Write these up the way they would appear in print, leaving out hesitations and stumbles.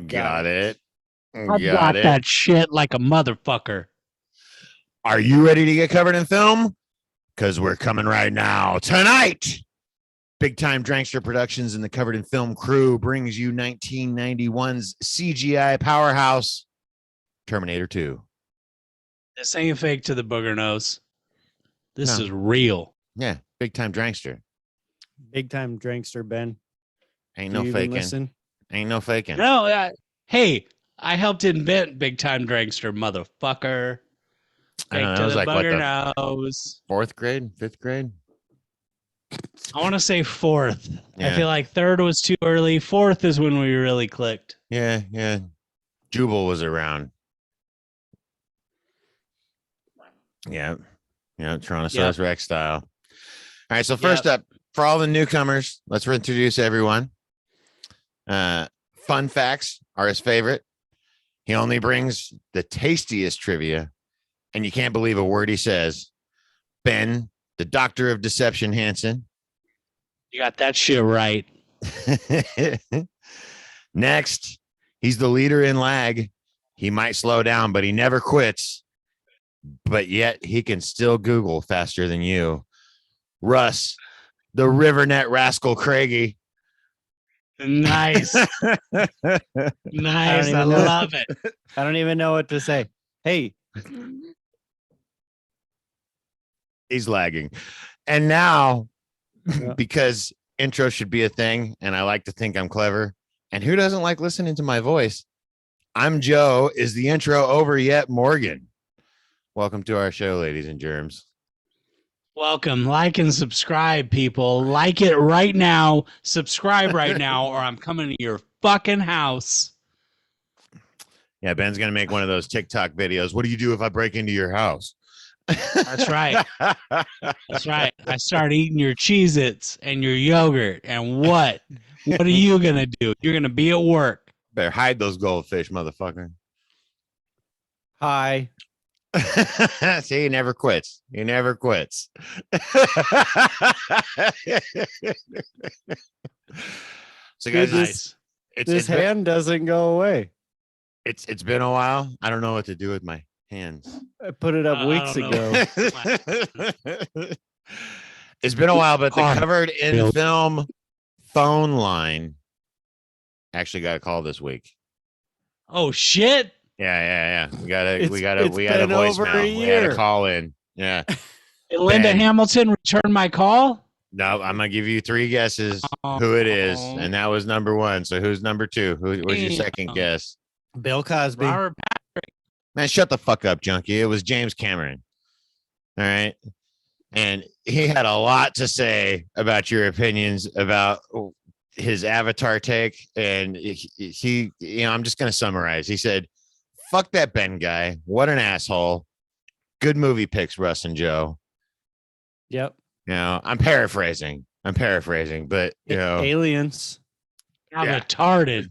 Got it. I Got got it. that shit like a motherfucker. Are you ready to get covered in film? Because we're coming right now. Tonight, Big Time Drankster Productions and the Covered in Film crew brings you 1991's CGI powerhouse, Terminator 2. This ain't fake to the booger nose. This No. is real. Yeah, Big Time Drankster. Big time drankster, Ben. Ain't Do no you even faking. listen? Ain't no faking. No, hey, I helped invent Big Time Drankster, motherfucker. I don't know. Fake That to was the like what, booger the nose. fourth grade, fifth grade? I want to say fourth. Yeah. I feel like third was too early. Fourth is when we really clicked. Yeah, yeah. Jubal was around. Yeah. Yeah, Tyrannosaurus Rex style. All right, so first up, for all the newcomers, let's introduce everyone. Fun facts are his favorite. He only brings the tastiest trivia, and you can't believe a word he says. Ben, the doctor of deception, Hansen. You got that shit right. Next, he's the leader in lag. He might slow down, but he never quits. But yet he can still Google faster than you. Russ, the Rivernet rascal Craigie. Nice. Nice. I love it. I don't even know what to say. Hey. He's lagging. And now, because intro should be a thing, and I like to think I'm clever, and who doesn't like listening to my voice? I'm Joe. Is the intro over yet, Morgan? Welcome to our show, ladies and germs. Welcome. Like and subscribe, people. Like it right now. Subscribe right now, or I'm coming to your fucking house. Yeah, Ben's going to make one of those TikTok videos. What do you do if I break into your house? That's right. That's right. I start eating your Cheez-Its and your yogurt. And what? What are you going to do? You're going to be at work. Better hide those goldfish, motherfucker. Hi. See, he never quits. He never quits. So, guys, Dude, this hand doesn't go away. It's been a while. I don't know what to do with my hands. I put it up weeks ago. It's been a while, but the Covered in Film phone line actually got a call this week. Oh shit! Yeah. We got a voicemail. We had a call in. Yeah. Did Linda Hamilton return my call? No, I'm gonna give you three guesses who it is, and that was number one. So who's number two? Who was your second guess? Bill Cosby. Robert Patrick. Man, shut the fuck up, junkie. It was James Cameron. All right. And he had a lot to say about your opinions about his Avatar take. And he I'm just going to summarize. He said, fuck that Ben guy. What an asshole. Good movie picks, Russ and Joe. Yep. I'm paraphrasing, but aliens. How retarded.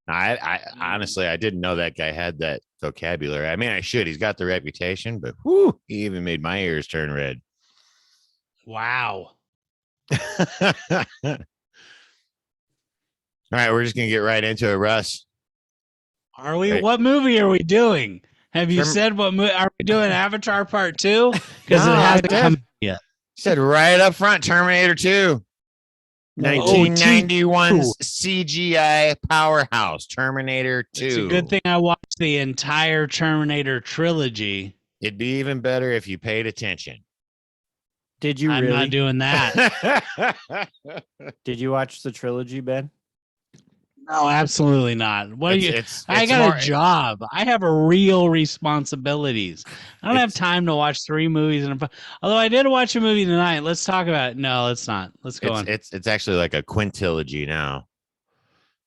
I honestly, I didn't know that guy had that vocabulary. I mean, I should. He's got the reputation, but whoo, he even made my ears turn red. Wow. All right, we're just gonna get right into it, Russ. Are we? Right. What movie are we doing? Have you said what movie? Are we doing Avatar Part 2? Because it hasn't come yet. Said right up front, Terminator 2. 1991's CGI powerhouse, Terminator 2. It's a good thing I watched the entire Terminator trilogy. It'd be even better if you paid attention. Did you I'm really? I'm not doing that. Did you watch the trilogy, Ben? No, absolutely not. What I got a job. I have real responsibilities. I don't have time to watch 3 movies. Although I did watch a movie tonight. Let's talk about it. No, let's not. Let's go on. It's actually like a quintilogy now.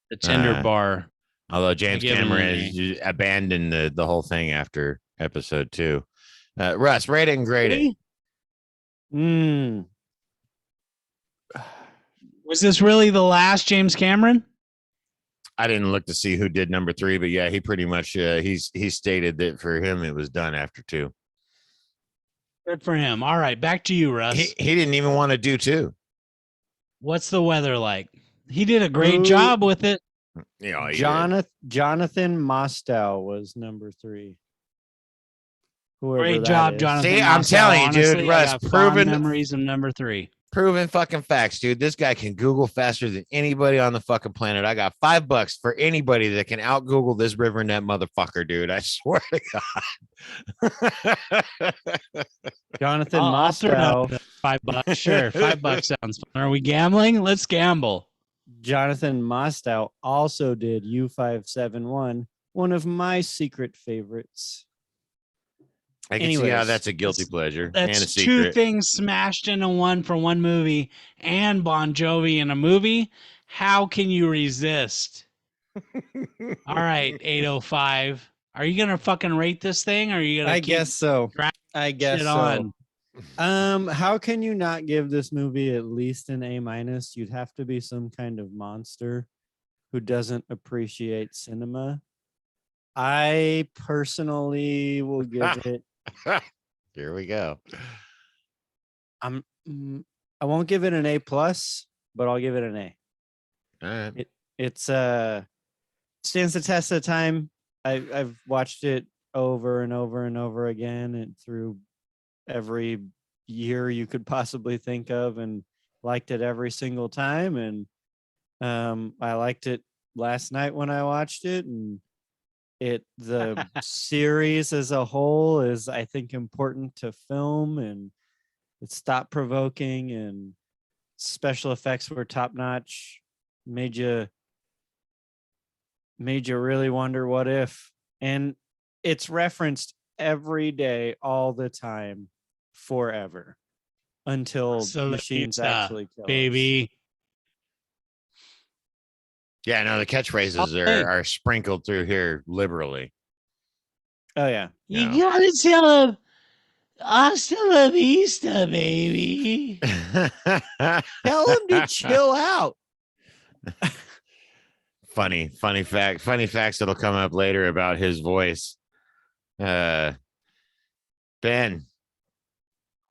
The Tender Bar. Although James Cameron has abandoned the whole thing after episode 2. Russ, rate it and grade it. Was this really the last James Cameron? I didn't look to see who did number 3, but yeah, he pretty much he stated that for him it was done after 2. Good for him. All right, back to you, Russ. He didn't even want to do 2. What's the weather like? He did a great job with it. Jonathan Mostow was number 3. Whoever Great that job, is. Jonathan. See, I'm Mostow. telling you, Honestly, dude, Russ, I got fond memories of number 3. Proven fucking facts, dude. This guy can Google faster than anybody on the fucking planet. I got $5 for anybody that can out Google this rivernet motherfucker, dude. I swear to God. Jonathan Mostow. $5. Sure. $5 sounds fun. Are we gambling? Let's gamble. Jonathan Mostow also did U571, one of my secret favorites. I can see how that's a guilty pleasure and a That's secret. 2 things smashed into one for one movie and Bon Jovi in a movie. How can you resist? All right, 805. Are you gonna fucking rate this thing? Or are you gonna? I guess so. I guess so. How can you not give this movie at least an A-? You'd have to be some kind of monster who doesn't appreciate cinema. I personally will give it. Here we go. I won't give it an A+, but I'll give it an A. All right. It's stands the test of time. I've watched it over and over and over again, and through every year you could possibly think of, and liked it every single time. And I liked it last night when I watched it, and the series as a whole is, I think, important to film, and it's thought provoking, and special effects were top notch. Made you really wonder what if. And it's referenced every day, all the time, forever, until machines actually kill baby. us. Yeah, no, the catchphrases are sprinkled through here liberally. Oh yeah. You gotta tell him hasta la vista, baby. Tell him to chill out. Funny facts that'll come up later about his voice. Ben,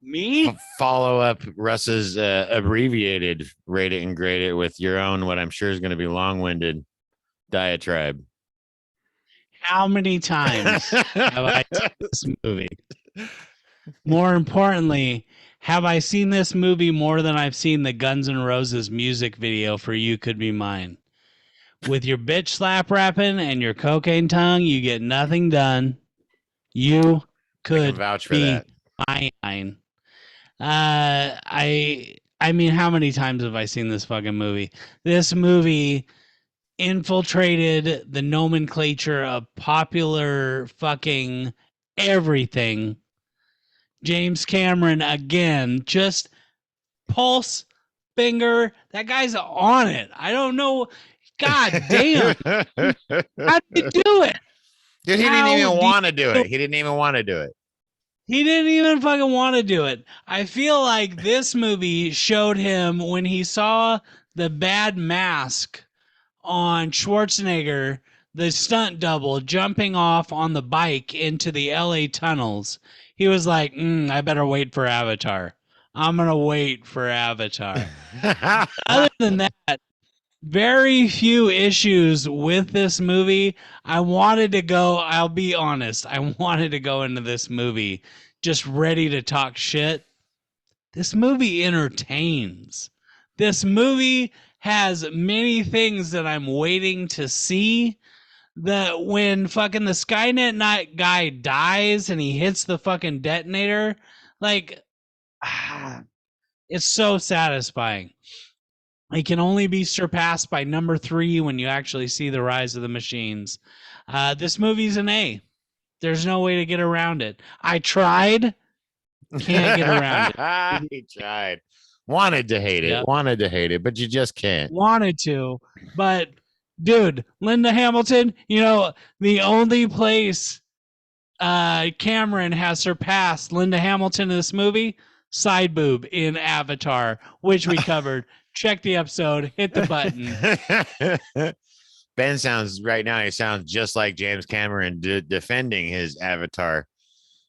me follow up Russ's abbreviated rate it and grade it with your own, what I'm sure is going to be long-winded diatribe. How many times have I seen this movie? More importantly, have I seen this movie more than I've seen the Guns N' Roses music video for You Could Be Mine? With your bitch slap rapping and your cocaine tongue, you get nothing done. You could vouch for be that. mine. I mean, how many times have I seen this fucking movie? This movie infiltrated the nomenclature of popular fucking everything. James Cameron again, just pulse finger. That guy's on it. I don't know. God damn. How did he do it? Dude, he didn't even want to do it. He didn't even want to do it. He didn't even fucking want to do it. I feel like this movie showed him when he saw the bad mask on Schwarzenegger, the stunt double, jumping off on the bike into the LA tunnels. He was like, I better wait for Avatar. I'm going to wait for Avatar. Other than that, very few issues with this movie. I wanted to go, I'll be honest, I wanted to go into this movie just ready to talk shit. This movie entertains. This movie has many things that I'm waiting to see. That when fucking the Skynet night guy dies and he hits the fucking detonator, like, it's so satisfying. It can only be surpassed by number 3 when you actually see the rise of the machines. This movie's an A. There's no way to get around it. I tried. Can't get around it. He tried. Wanted to hate it, but you just can't. Wanted to, but dude, Linda Hamilton, the only place Cameron has surpassed Linda Hamilton in this movie, side boob in Avatar, which we covered. Check the episode, hit the button. Ben sounds right now, he sounds just like James Cameron defending his Avatar.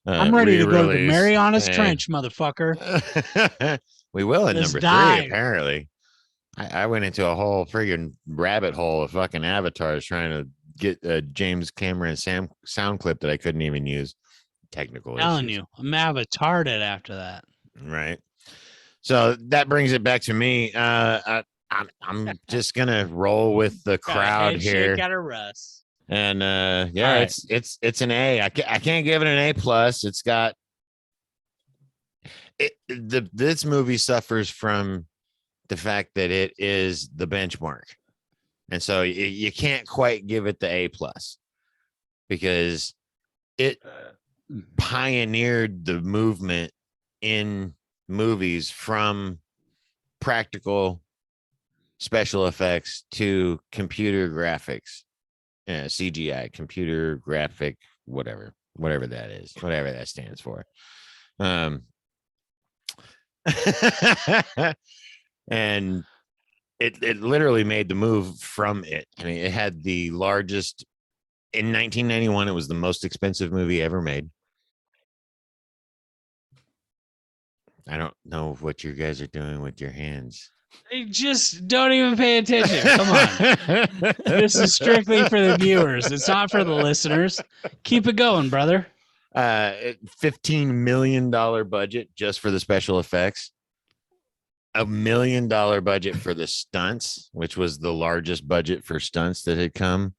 I'm ready to go to the Marianas Trench, motherfucker. We will in number 3, apparently. I went into a whole friggin' rabbit hole of fucking avatars trying to get a James Cameron sound clip that I couldn't even use. Technical telling issues. you, I'm avatarded after that. Right. So that brings it back to me. I'm just gonna roll with the Got a crowd head here. shake out of Russ. And All right. it's an A. I can't give it an A plus. It's got this movie suffers from the fact that it is the benchmark, and so you can't quite give it the A plus because it pioneered the movement in movies from practical special effects to computer graphics, CGI, computer graphic, whatever that is, whatever that stands for. And it literally made the move from it. I mean, it had the largest in 1991. It was the most expensive movie ever made. I don't know what you guys are doing with your hands. Just don't even pay attention. Come on. This is strictly for the viewers. It's not for the listeners. Keep it going, brother. $15 million budget just for the special effects. $1 million budget for the stunts, which was the largest budget for stunts that had come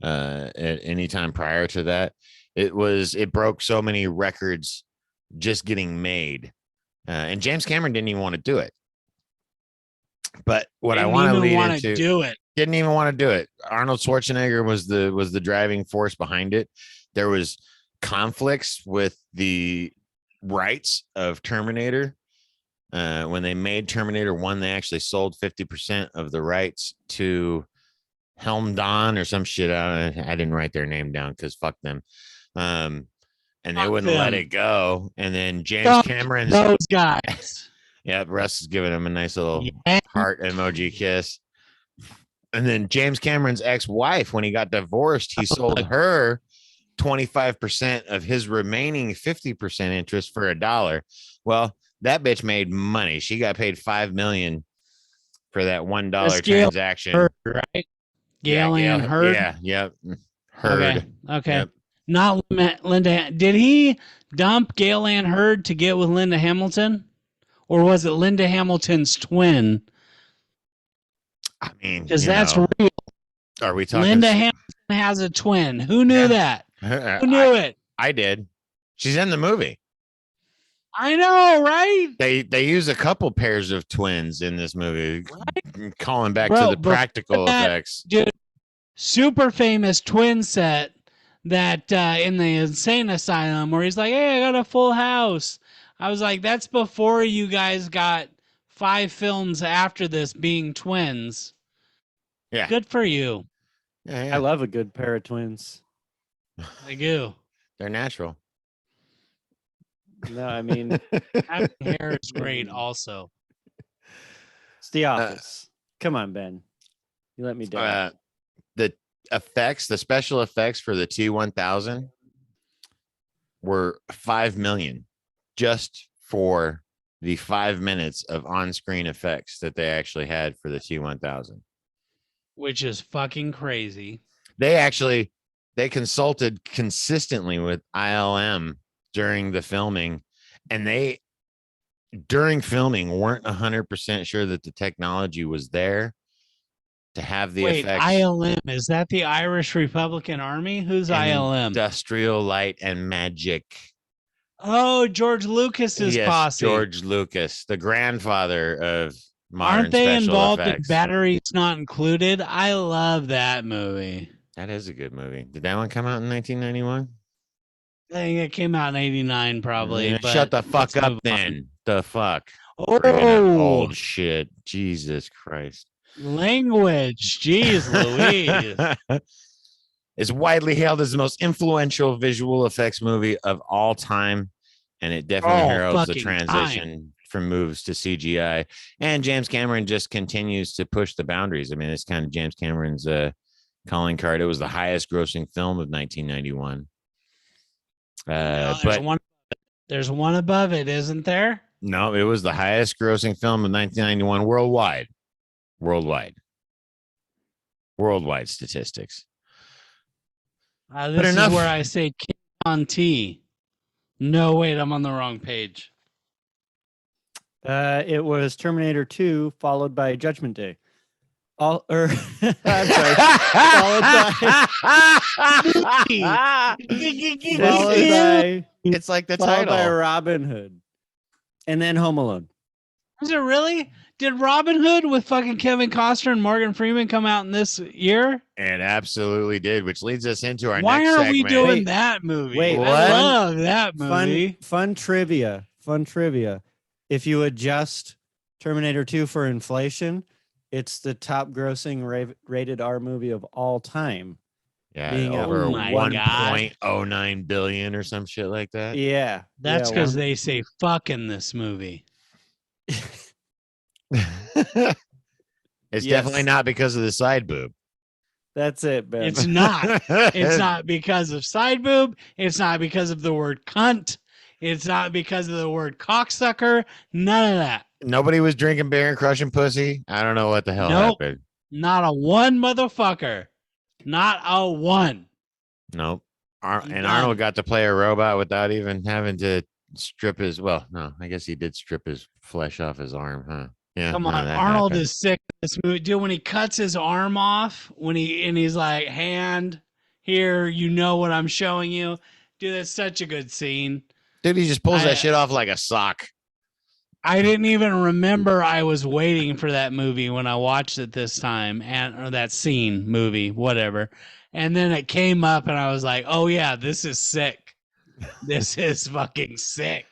at any time prior to that. It broke so many records just getting made. And James Cameron didn't even want to do it. But what I want to lead into, didn't even want to do it. Arnold Schwarzenegger was the driving force behind it. There was conflicts with the rights of Terminator. When they made Terminator 1, they actually sold 50% of the rights to Helm Don or some shit. I didn't write their name down because fuck them. And they wouldn't let it go. And then James Cameron's those guys. Yeah, Russ is giving him a nice little heart emoji kiss. And then James Cameron's ex-wife, when he got divorced, he sold her 25% of his remaining 50% interest for $1. Well, that bitch made money. She got paid $5 million for that $1 transaction. Heard, right? Gail Ann Hurd. Yeah, yep. Heard. Okay. Yep. Not Linda. Did he dump Gail Ann Hurd to get with Linda Hamilton? Or was it Linda Hamilton's twin? I mean, because that's real. Are we talking? Linda Hamilton has a twin. Who knew that? Who knew it? I did. She's in the movie. I know, right? They use a couple pairs of twins in this movie, right? Calling back to the practical effects. Dude, super famous twin set that in the insane asylum where he's like, "Hey, I got a full house." I was like, that's before you guys got 5 films after this being twins. Yeah. Good for you. Yeah. I love a good pair of twins. I do. They're natural. No, I mean, having hair is great also. It's The Office. Come on, Ben. You let me down. The effects, the special effects for the T-1000 were $5 million. Just for the 5 minutes of on-screen effects that they actually had for the T-1000, which is fucking crazy. They consulted consistently with ILM during the filming, and they during filming weren't 100% sure that the technology was there to have the effects. ILM, is that the Irish Republican Army? Who's ILM? Industrial Light and Magic. Oh, George Lucas's posse. George Lucas, the grandfather of modern Aren't they special involved effects. in Batteries Not Included? I love that movie. That is a good movie. Did that one come out in 1991? I think it came out in 89 probably. But shut the fuck up then. The fuck. Oh, old shit. Jesus Christ. Language. Jeez Louise. It's widely hailed as the most influential visual effects movie of all time, and it definitely heralds the transition from movies to CGI. And James Cameron just continues to push the boundaries. I mean, it's kind of James Cameron's calling card. It was the highest grossing film of 1991. There's one above it, isn't there? No, it was the highest grossing film of 1991 worldwide. worldwide statistics. This is where I say King on T. No, wait, I'm on the wrong page. It was Terminator 2, followed by Judgment Day. I'm sorry. It's like the followed title. by Robin Hood, and then Home Alone. Is it really? Did Robin Hood with fucking Kevin Costner and Morgan Freeman come out in this year? It absolutely did, which leads us into our Why next are segment. we doing that movie? Wait, I love that movie. Fun trivia. If you adjust Terminator 2 for inflation, it's the top grossing rated R movie of all time. Yeah, being over Oh my 1.09 billion or some shit like that. Yeah. That's because they say fuck in this movie. It's definitely not because of the side boob. That's it, Ben. It's not. It's not because of side boob. It's not because of the word cunt. It's not because of the word cocksucker. None of that. Nobody was drinking beer and crushing pussy. I don't know what the hell happened. Not a one, motherfucker. Not a one. Nope. And Arnold got to play a robot without even having to strip his. Well, no, I guess he did strip his flesh off his arm, huh? Yeah. Come on, Arnold is sick in this movie, dude. When he cuts his arm off, he's like, hand here, you know what I'm showing you, dude. That's such a good scene. Dude, he just pulls that shit off like a sock. I didn't even remember I was waiting for that movie when I watched it this time, or that scene movie, whatever. And then it came up, and I was like, "Oh yeah, this is sick. This is fucking sick."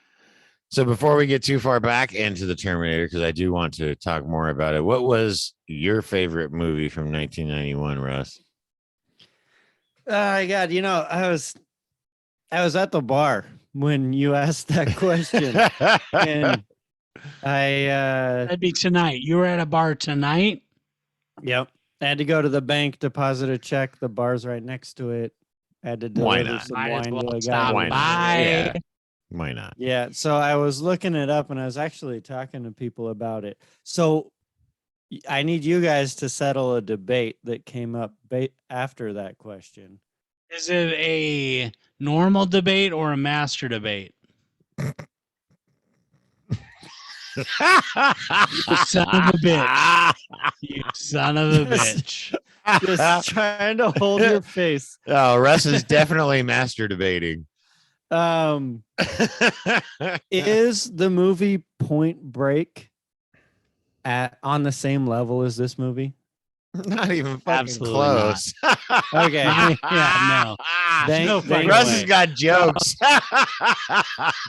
So before we get too far back into the Terminator, because I do want to talk more about it, what was your favorite movie from 1991, Russ? Oh my God, I was at the bar when you asked that question, and that'd be tonight. You were at a bar tonight? Yep. I had to go to the bank, deposit a check. The bar's right next to it. I had to deliver some wine to a guy. Why not? Yeah. Why not? Yeah. So I was looking it up, and I was actually talking to people about it. So I need you guys to settle a debate that came up after that question. Is it a normal debate or a master debate? You son of a bitch. You son of a bitch. Just trying to hold your face. Oh, Russ is definitely master debating. Is the movie Point Break on the same level as this movie? Not even fucking close. Okay. Yeah, no. Russ has got jokes.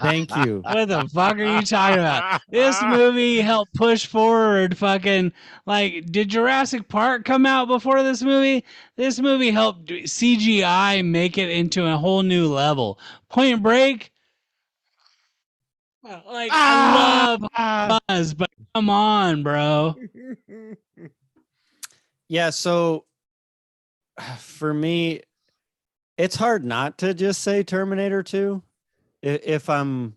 Thank you. What the fuck are you talking about? This movie helped push forward fucking, did Jurassic Park come out before this movie? This movie helped CGI make it into a whole new level. Point Break, I love Buzz, but come on, bro. Yeah, so for me, it's hard not to just say Terminator 2. If I'm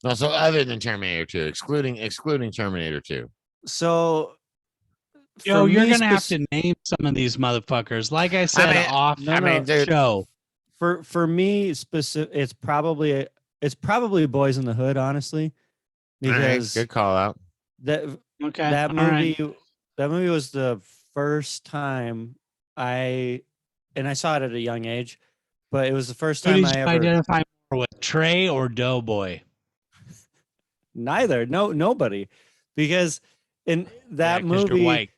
also other than Terminator 2, excluding Terminator 2. So you're gonna have to name some of these motherfuckers. Like I said, show. For me, it's probably Boys in the Hood, honestly. Because good call out. That movie was the first time I saw it at a young age, but it was the first time I ever identify more with Trey or Doughboy. Neither, nobody, because in that movie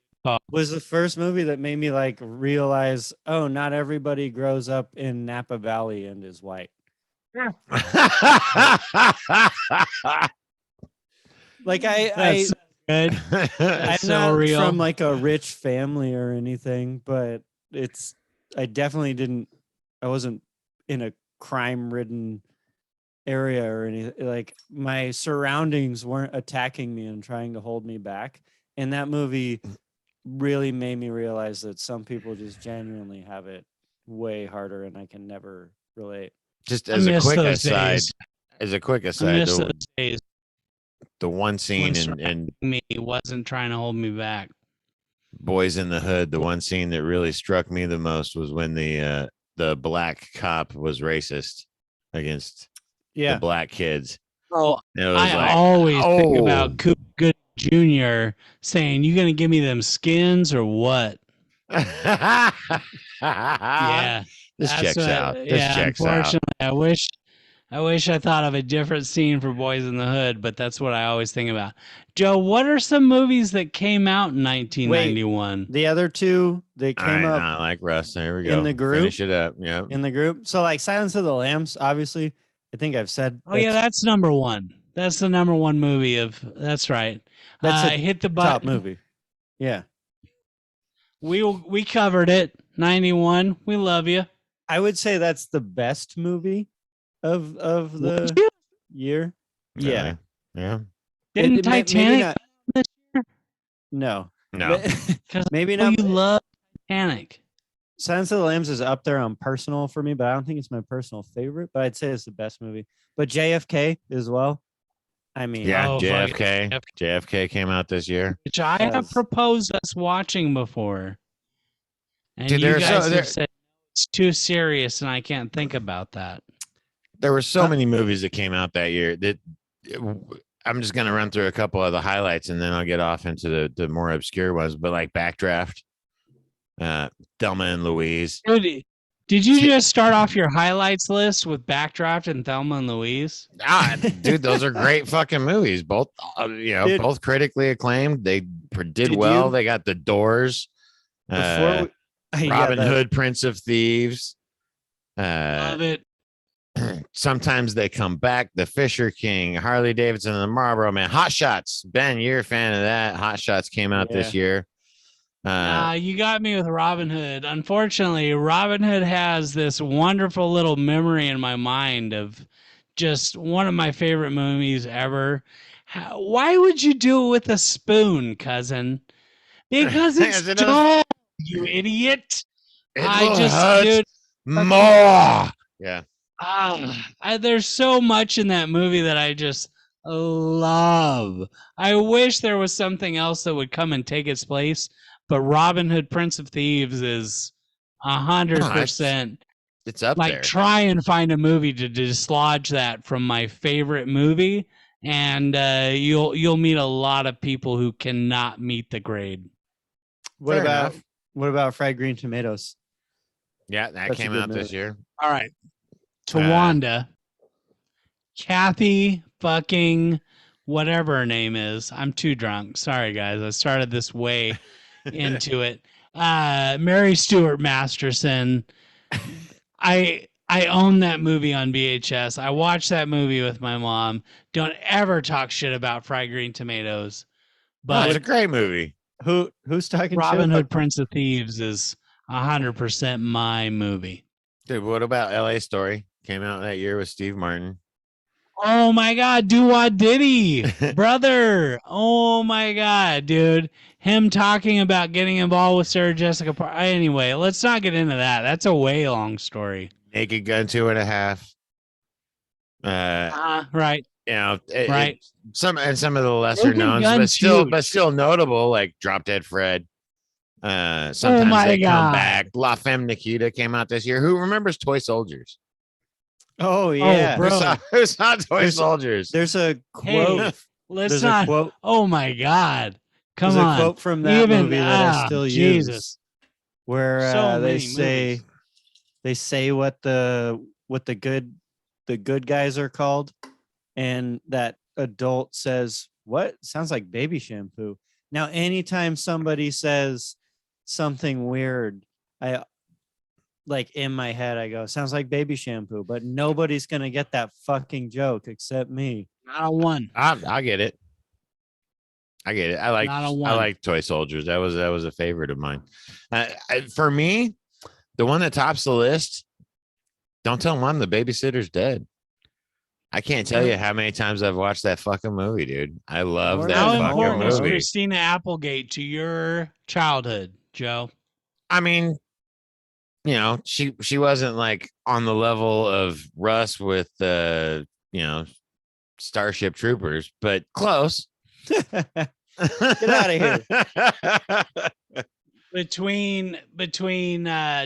was the first movie that made me realize, oh, not everybody grows up in Napa Valley and is white. That's good. I'm not real. From a rich family or anything, but I definitely I wasn't in a crime-ridden area or anything. My surroundings weren't attacking me and trying to hold me back. And that movie really made me realize that some people just genuinely have it way harder, and I can never relate. Just as a quick aside, the one scene and me wasn't trying to hold me back. Boys in the Hood, the one scene that really struck me the most was when the black cop was racist against the black kids. Oh, It was I like, always think about Cuba Good Jr. saying, "You gonna give me them skins or what?" Yeah, this checks out. This Yeah, checks out. unfortunately, I wish I thought of a different scene for Boys in the Hood, but that's what I always think about. Joe, what are some movies that came out in 1991? The other two, they came up I like Russ. There we go. in the group. Finish it up. Yeah. In the group. So like Silence of the Lambs, obviously, I think I've said. Oh yeah, that's number one. That's the number one movie of. That's right. That's a hit the top button. movie. Yeah, we covered it. 91. We love you. I would say that's the best movie of the year. Yeah, yeah. Didn't Titanic? No, because maybe not. You love Titanic. Silence of the Lambs is up there on personal for me, but I don't think it's my personal favorite. But I'd say it's the best movie. But JFK as well. I mean, JFK. JFK came out this year, which I have proposed us watching before, and dude, you guys have said it's too serious, and I can't think about that. There were so many movies that came out that year that I'm just going to run through a couple of the highlights, and then I'll get off into the more obscure ones. But like Backdraft, Thelma and Louise. Did you just start off your highlights list with Backdraft and Thelma and Louise? Dude, those are great fucking movies. Both, both critically acclaimed. They did well. They got The Doors, Robin Hood, Prince of Thieves. Love it. Sometimes They Come Back, The Fisher King, Harley Davidson and the Marlboro Man, Hot Shots. Ben, you're a fan of that. Hot Shots came out this year. You got me with Robin Hood. Unfortunately, Robin Hood has this wonderful little memory in my mind of just one of my favorite movies ever. Why would you do it with a spoon, cousin? Because it's dull, you idiot. Dude, more. Yeah. There's so much in that movie that I just love. I wish there was something else that would come and take its place. But Robin Hood, Prince of Thieves is 100%. It's up there. Try and find a movie to dislodge that from my favorite movie, and you'll meet a lot of people who cannot meet the grade. What about Fried Green Tomatoes? Yeah, that came out this year. All right, Tawanda, Kathy fucking whatever her name is. I'm too drunk. Sorry guys, I started this way into it. Mary Stuart Masterson. I own that movie on VHS. I watched that movie with my mom. Don't ever talk shit about Fried Green Tomatoes. But it's a great movie. Who's talking Robin Hood, Prince of Thieves is 100% my movie. Dude, what about LA Story? Came out that year with Steve Martin. Oh my God, do-wah diddy, brother. Oh my God, dude. Him talking about getting involved with Sarah Jessica Parker. Anyway, let's not get into that. That's a way long story. Naked Gun 2.5. Right. Right. Some of the lesser knowns, but still notable, like Drop Dead Fred. Sometimes They Come Back. La Femme Nikita came out this year. Who remembers Toy Soldiers? Oh yeah, who saw Toy Soldiers? There's a quote. Hey, let's not. Quote, oh my God! Come on. There's a quote from that movie that I still use, where they say what the good guys are called, and that adult says, "What? Sounds like baby shampoo." Now, anytime somebody says something weird, in my head, I go, sounds like baby shampoo, but nobody's going to get that fucking joke except me. Not a one. I get it. I like Toy Soldiers. That was a favorite of mine. For me, the one that tops the list, Don't Tell Mom the Babysitter's Dead. I can't tell you how many times I've watched that fucking movie, dude. I love that fucking movie. How important was Christina Applegate to your childhood, Joe? I mean, she wasn't like on the level of Russ with Starship Troopers, but close. Get out of here. Between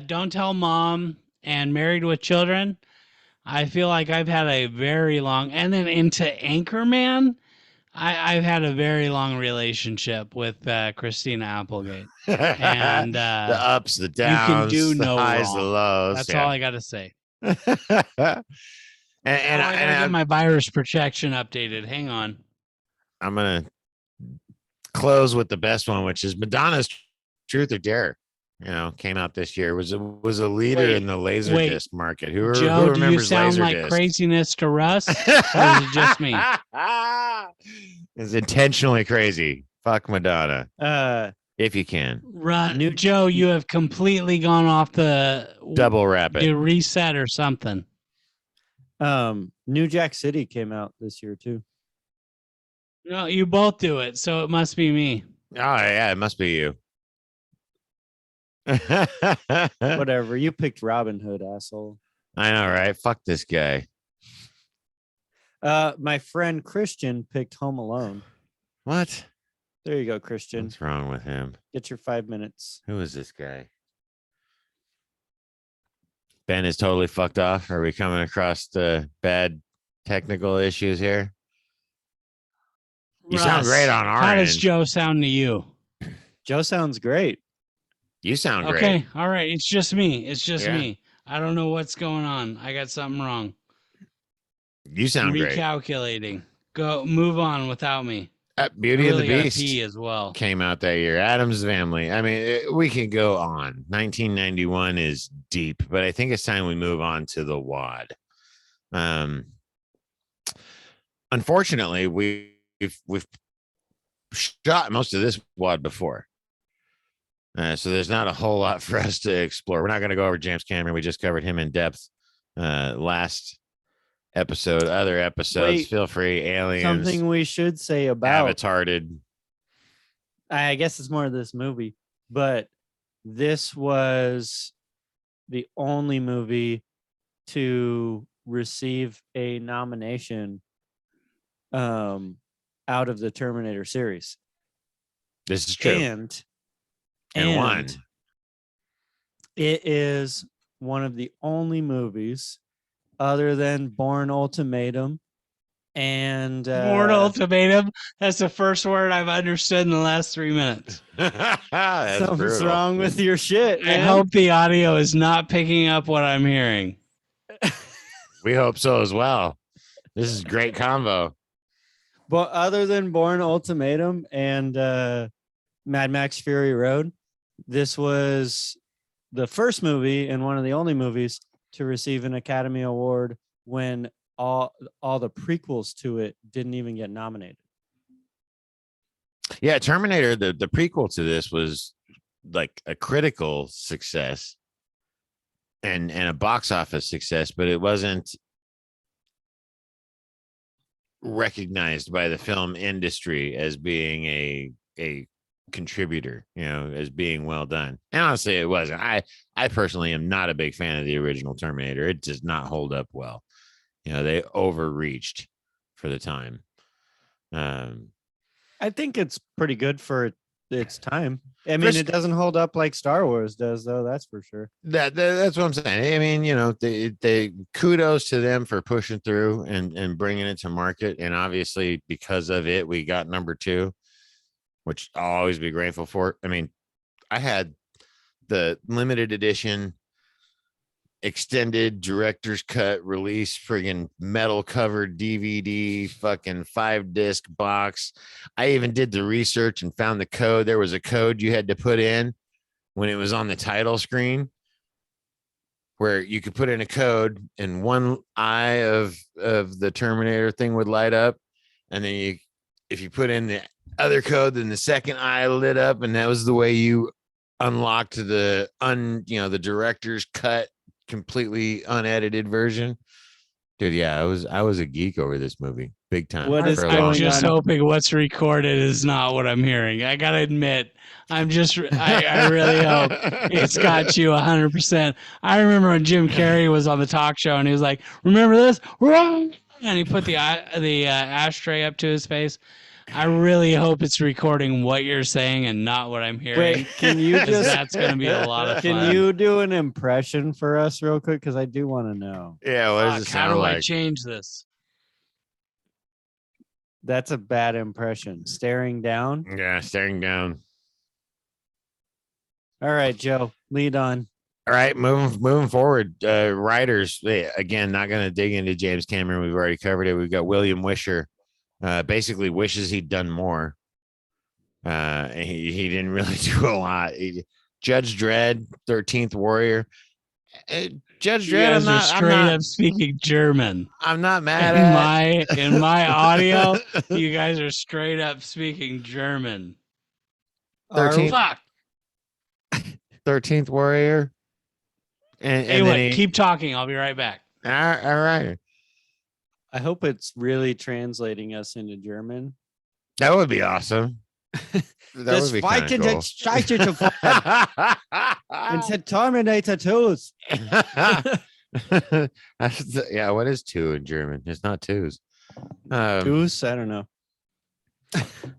Don't Tell Mom and Married with Children, I feel like I've had a very long, and then into Anchorman, I've had a very long relationship with Christina Applegate, and the ups, the you can do downs, the no highs, the wrong. lows. That's yeah. all I got to say. and I gotta get my virus protection updated. Hang on. I'm gonna close with the best one, which is Madonna's Truth or Dare. Came out this year. Was a leader in the Laserdisc market. Who Joe, do you remembers sound Laserdisc? like craziness to Russ, or is it just me? It's intentionally crazy. Fuck Madonna. If you can. Joe, you have completely gone off the double wrap it. Reset or something. New Jack City came out this year too. No, you both do it, so it must be me. Oh yeah, it must be you. Whatever. You picked Robin Hood, asshole. I know, right? Fuck this guy. My friend Christian picked Home Alone. What? There you go, Christian. What's wrong with him? Get your 5 minutes. Who is this guy? Ben is totally fucked off. Are we coming across the bad technical issues here? You sound great on our How end. does Joe sound to you? Joe sounds great. You sound great. Okay, all right. It's just me. It's just me. I don't know what's going on. I got something wrong. You sound great. Recalculating. Go move on without me. Beauty and the Beast pee as well. Came out that year. Addams Family. I mean, we can go on. 1991 is deep, but I think it's time we move on to the WAD. Unfortunately, we've shot most of this WAD before. So there's not a whole lot for us to explore. We're not going to go over James Cameron. We just covered him in depth last episode. Other episodes, feel free. Aliens. Something we should say about Avatarted. I guess it's more of this movie, but this was the only movie to receive a nomination out of the Terminator series. This is true. And one. It is one of the only movies other than Bourne Ultimatum and Bourne Ultimatum. That's the first word I've understood in the last 3 minutes. Something's brutal. Wrong with your shit, man. I hope the audio is not picking up what I'm hearing. We hope so as well. This is great combo. But other than Bourne Ultimatum and Mad Max Fury Road, this was the first movie and one of the only movies to receive an Academy Award when all the prequels to it didn't even get nominated. Yeah, Terminator, the prequel to this was like a critical success and a box office success, but it wasn't recognized by the film industry as being a contributor, as being well done. And honestly, it wasn't. I personally am not a big fan of the original Terminator. It does not hold up well. They overreached for the time. I think it's pretty good for its time. I mean, it doesn't hold up like Star Wars does, though. That's for sure. That's what I'm saying. I mean, they kudos to them for pushing through and bringing it to market. And obviously, because of it, we got number 2, which I'll always be grateful for. I mean, I had the limited edition extended director's cut release friggin' metal covered DVD fucking 5-disc box. I even did the research and found the code. There was a code you had to put in when it was on the title screen where you could put in a code and one eye of the Terminator thing would light up, and then if you put in the other code, then the second eye lit up, and that was the way you unlocked the director's cut completely unedited version. Dude, yeah, I was a geek over this movie big time. I'm just hoping what's recorded is not what I'm hearing. I gotta admit, I really hope it's got you 100%. I remember when Jim Carrey was on the talk show and he was like, "Remember this?" And he put the ashtray up to his face. I really hope it's recording what you're saying and not what I'm hearing. Wait, can you just? That's going to be a lot of fun. Can you do an impression for us real quick? Because I do want to know. Yeah, what does it sound how do like? I change this? That's a bad impression. Staring down. Yeah, staring down. All right, Joe, lead on. All right, moving forward. Writers, again, not going to dig into James Cameron. We've already covered it. We've got William Wisher. Basically wishes he'd done more. He didn't really do a lot. Judge Dredd, 13th Warrior. Judge Dredd, I'm not up speaking German. I'm not mad in my audio. You guys are straight up speaking German. 13th Warrior. And anyway, keep talking. I'll be right back. All right. I hope it's really translating us into German. That would be awesome. That would be kind of cool. It's Terminator 2. Yeah, what is two in German? It's not twos. Twos? I don't know.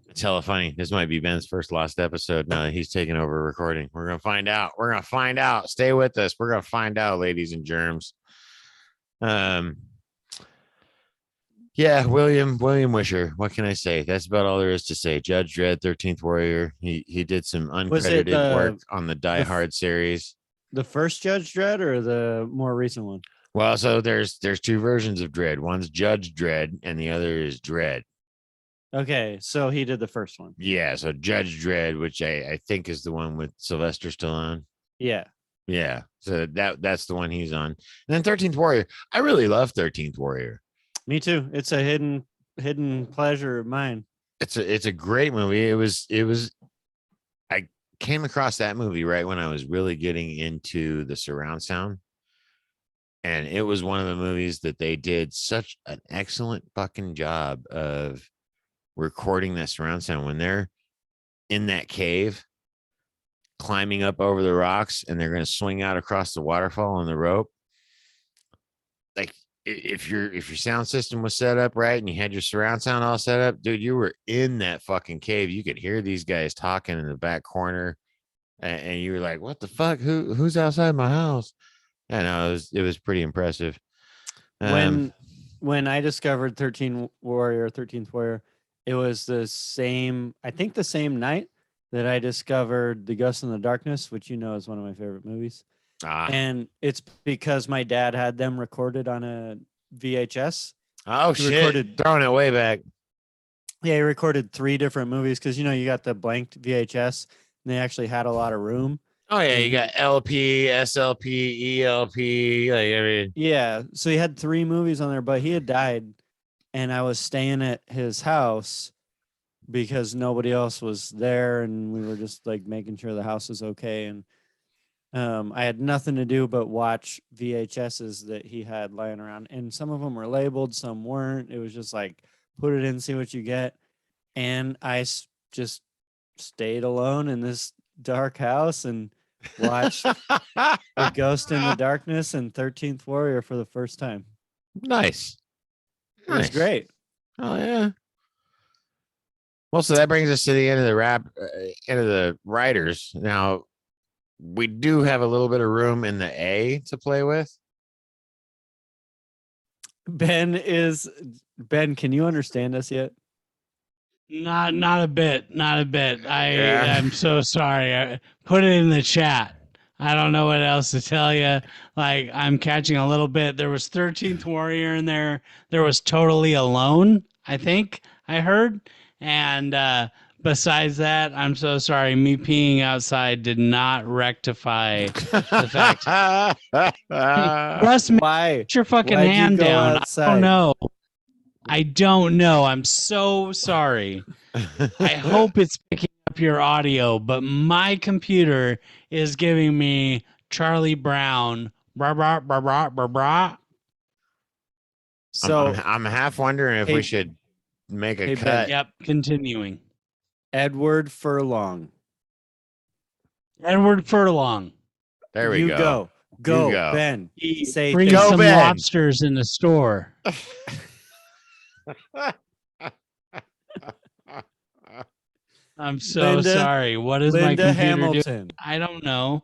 It's hella funny. This might be Ben's first lost episode now that he's taking over recording. We're gonna find out. Stay with us. We're gonna find out, ladies and germs. Yeah, William Wisher. What can I say? That's about all there is to say. Judge Dredd, 13th Warrior. He did some uncredited work on the Die Hard series. The first Judge Dredd or the more recent one? Well, so there's two versions of Dredd. One's Judge Dredd and the other is Dredd. Okay, so he did the first one. Yeah, so Judge Dredd, which I think is the one with Sylvester Stallone. Yeah. Yeah, so that's the one he's on. And then 13th Warrior. I really love 13th Warrior. Me too. It's a hidden pleasure of mine. It's a great movie. It was I came across that movie right when I was really getting into the surround sound. And it was one of the movies that they did such an excellent fucking job of recording that surround sound when they're in that cave climbing up over the rocks and they're going to swing out across the waterfall on the rope. Like if your sound system was set up right and you had your surround sound all set up, dude, you were in that fucking cave. You could hear these guys talking in the back corner and you were like, what the fuck? Who's outside my house? And it was pretty impressive. When I discovered 13th Warrior, it was the same night that I discovered The Ghost in the Darkness, which is one of my favorite movies. And it's because my dad had them recorded on a VHS. Oh, shit. Throwing it way back. Yeah, he recorded 3 different movies because, you got the blanked VHS and they actually had a lot of room. Oh, yeah, you got LP, SLP, ELP. Yeah, so he had 3 movies on there, but he had died. And I was staying at his house because nobody else was there. And we were just like making sure the house was okay. And I had nothing to do but watch VHSs that he had lying around. And some of them were labeled, some weren't. It was just like, put it in, see what you get. And I just stayed alone in this dark house and watched The Ghost in the Darkness and 13th Warrior for the first time. Nice. It was great. Oh, yeah. Well, so that brings us to the end of the writers. Now, we do have a little bit of room in the A to play with. Ben, can you understand us yet? Not a bit. I'm so sorry. I put it in the chat. I don't know what else to tell you. Like, I'm catching a little bit. There was 13th Warrior in there. There was Totally Alone, I think I heard. And besides that, I'm so sorry. Me peeing outside did not rectify the fact. Russ, why? Put your fucking hand down. Outside? I don't know. I'm so sorry. I hope it's picking up your audio, but my computer is giving me Charlie Brown. Blah, blah, blah, blah, blah, blah. So I'm half wondering if we should make a cut. Ben, yep, continuing. Edward Furlong. There we go. You go, Ben. Say bring some Ben. Lobsters in the store. I'm so sorry. What is my Linda computer Hamilton. doing? I don't know.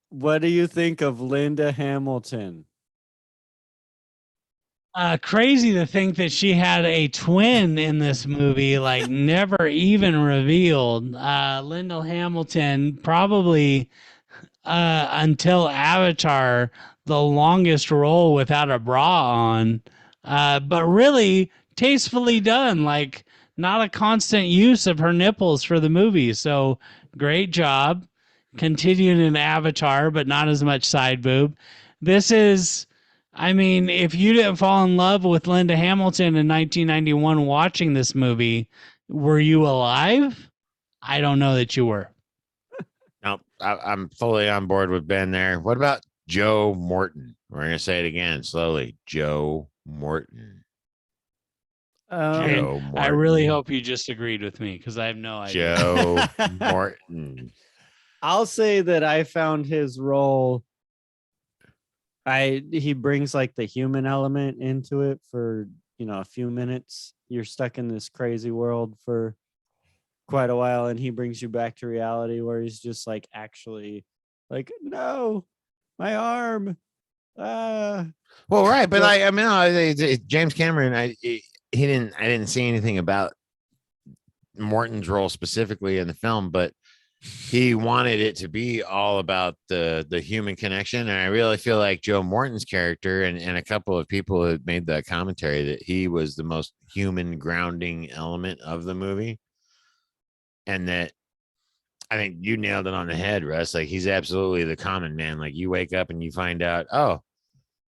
What do you think of Linda Hamilton? Crazy to think that she had a twin in this movie, like never even revealed. Linda Hamilton, probably until Avatar, the longest role without a bra on, but really tastefully done. Like not a constant use of her nipples for the movie. So great job. Continuing in Avatar, but not as much side boob. This is, I mean, if you didn't fall in love with Linda Hamilton in 1991 watching this movie, were you alive? I don't know that you were. No, I'm fully on board with Ben there. What about Joe Morton? We're going to say it again slowly. Joe Morton. Joe Morton. I really hope you just agreed with me because I have no idea. Joe Morton. I'll say that I found his role. He brings like the human element into it for, a few minutes. You're stuck in this crazy world for quite a while, and he brings you back to reality where he's just like actually like, no, my arm. Well, right, but I mean, James Cameron, I didn't see anything about Morton's role specifically in the film, but he wanted it to be all about the human connection. And I really feel like Joe Morton's character and a couple of people had made that commentary that he was the most human grounding element of the movie. And that I think you nailed it on the head, Russ. Like he's absolutely the common man. Like you wake up and you find out, oh,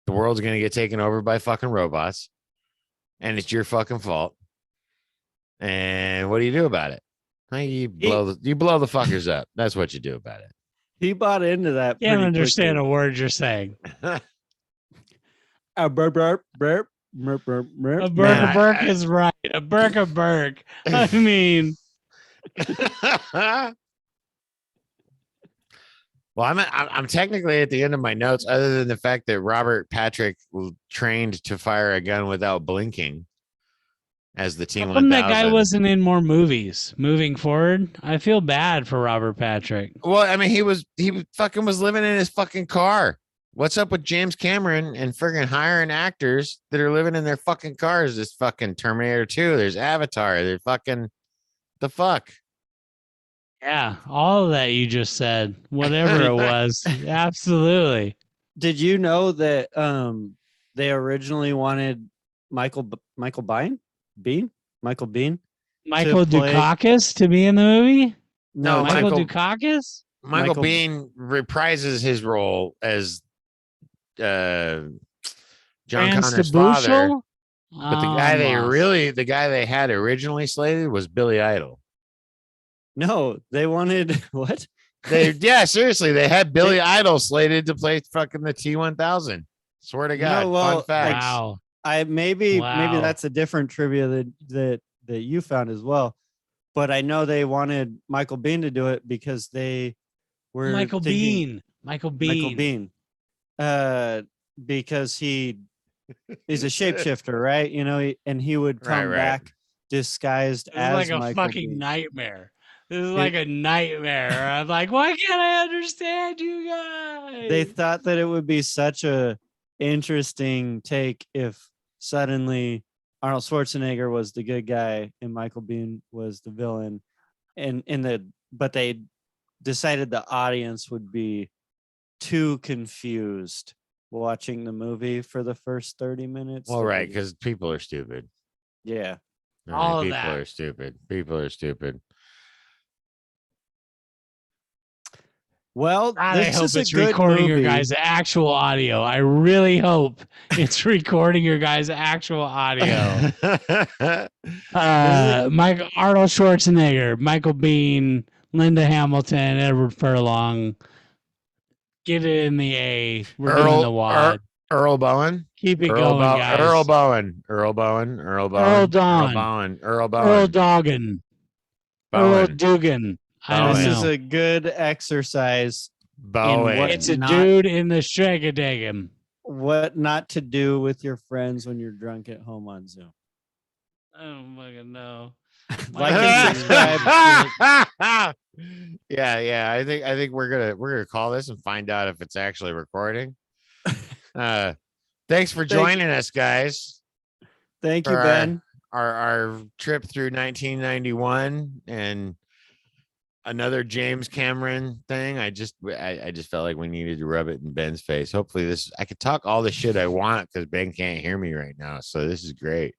the world's going to get taken over by fucking robots and it's your fucking fault. And what do you do about it? You blow the fuckers up. That's what you do about it. He bought into that. Can't understand a word you're saying. A burp, burp, burp, burp, burp, burp. A burk is right. A burk. I mean, well, I'm technically at the end of my notes, other than the fact that Robert Patrick trained to fire a gun without blinking. As the T-1000. How come that guy wasn't in more movies moving forward? I feel bad for Robert Patrick. Well, I mean, he fucking was living in his fucking car. What's up with James Cameron and friggin' hiring actors that are living in their fucking cars? There's fucking Terminator 2. There's Avatar. There's fucking the fuck. Yeah, all of that you just said, whatever it was. Absolutely. Did you know that they originally wanted Michael Biehn? Michael Dukakis to be in the movie? No, Michael Dukakis? Michael Biehn reprises his role as John Connor's father. But the guy they had originally slated was Billy Idol. No, they wanted what? Seriously, they had Billy Idol slated to play fucking the T-1000. Swear to God, fun fact. Wow. Maybe that's a different trivia that you found as well, but I know they wanted Michael Biehn to do it because they were Michael Biehn, because he's a shapeshifter, right? And he would come back disguised as like a Michael fucking Biehn. Nightmare. This is like a nightmare. I'm like, why can't I understand you guys? They thought that it would be such a interesting take if suddenly Arnold Schwarzenegger was the good guy and Michael Biehn was the villain, but they decided the audience would be too confused watching the movie for the first 30 minutes. Well, right, because people are stupid. Yeah. People are stupid. People are stupid. Well, I hope it's recording your guys' actual audio. I really hope it's recording your guys' actual audio. Arnold Schwarzenegger, Michael Biehn, Linda Hamilton, Edward Furlong. Get it in the A. We're doing the WAD. Earl Bowen. Keep it going, guys. Earl Bowen. Earl Don. Earl Bowen. Earl Doggin. Earl Dugan. This is a good exercise. It's a dude in the Shagadagam. What not to do with your friends when you're drunk at home on Zoom. I don't fucking know. Like and subscribe. Yeah. I think we're gonna call this and find out if it's actually recording. Thanks for joining us, guys. Thank you, Ben. Our trip through 1991 and another James Cameron thing. I just felt like we needed to rub it in Ben's face. Hopefully I could talk all the shit I want because Ben can't hear me right now. So this is great.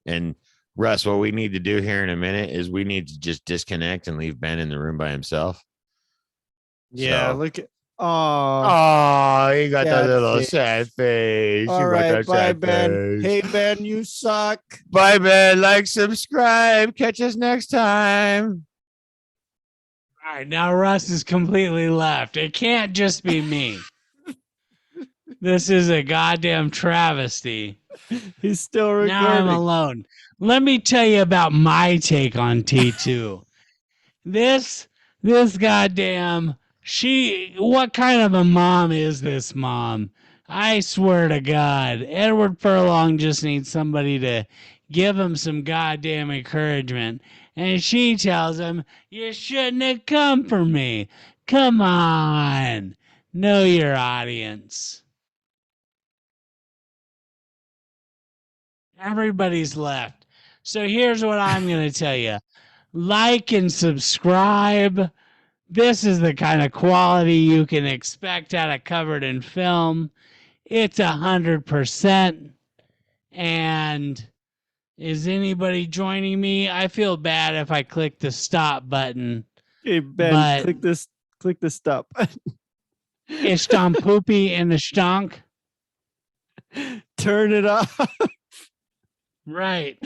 And Russ, what we need to do here in a minute is we need to just disconnect and leave Ben in the room by himself. Yeah, look at he got that little sad face. All right, bye, Ben. Hey, Ben, you suck. Bye, Ben. Like, subscribe. Catch us next time. All right, now Russ is completely left. It can't just be me. This is a goddamn travesty. He's still recording. Now I'm alone. Let me tell you about my take on T2. This goddamn what kind of a mom is this mom? I swear to God, Edward Furlong just needs somebody to give him some goddamn encouragement. And she tells him, you shouldn't have come for me. Come on. Know your audience. Everybody's left. So here's what I'm going to tell you. Like and subscribe. This is the kind of quality you can expect out of Covered in Film. It's 100%. And is anybody joining me? I feel bad if I click the stop button. Hey, Ben, click the stop button. It's Tom Poopy in the stonk. Turn it off. Right.